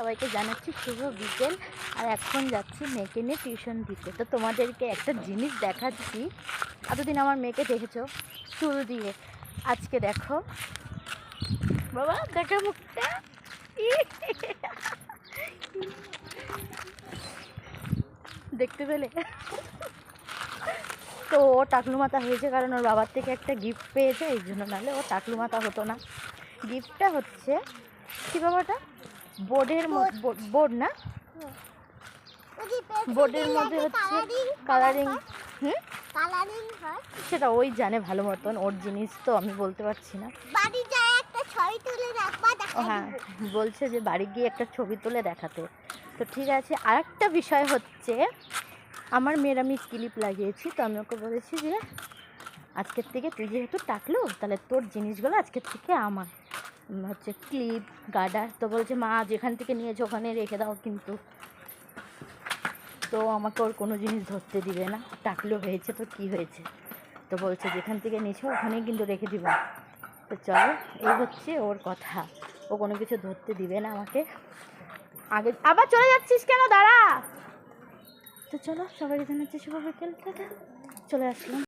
সবাইকে জানাচ্ছি শুভ বিকেল। আর এখন যাচ্ছি মেয়েকে নিয়ে টিউশন দিতে। তো তোমাদেরকে একটা জিনিস দেখাচ্ছি। এতদিন আমার মেয়েকে দেখেছো চুল দিয়ে, আজকে দেখো বাবা, দেখো মুখটা। দেখতে পেলে? তো ও টাকলু মাথা হয়েছে কারণ ওর বাবার থেকে একটা গিফট পেয়েছে, এই জন্য। নাহলে ও টাকলু মাথা হতো না। গিফটটা হচ্ছে কি বাবাটা? বোর্ড না, বোর্ডের মধ্যে হচ্ছে কালারিং। সেটা ওই জানে ভালো মতন, ওর জিনিস তো আমি বলতে পারছি না। হ্যাঁ, বলছে যে বাড়ি গিয়ে একটা ছবি তুলে দেখাতে। তো ঠিক আছে। আরেকটা বিষয় হচ্ছে, আমার মেয়ের আমি ক্লিপ লাগিয়েছি, তো আমি ওকে বলেছি যে আজকের থেকে তুই যেহেতু টাকলো, তাহলে তোর জিনিসগুলো আজকের থেকে আমার হচ্ছে ক্লিপ গার্ডার। তো বলছে মা যেখান থেকে নিয়েছো ওখানে রেখে দাও কিন্তু। তো আমাকে ওর কোনো জিনিস ধরতে দিবে না, টাকলো হয়েছে তো কি হয়েছে। তো বলছে যেখান থেকে নিয়েছো ওখানেই কিন্তু রেখে দিব। তো চলো, এই হচ্ছে ওর কথা। ও কোনো কিছু ধরতে দিবে না আমাকে। আগে আবার চলে যাচ্ছিস কেন, দাঁড়া। তো চলো, সবাই জানাচ্ছি শুভ বিকেল, চলে আসলাম।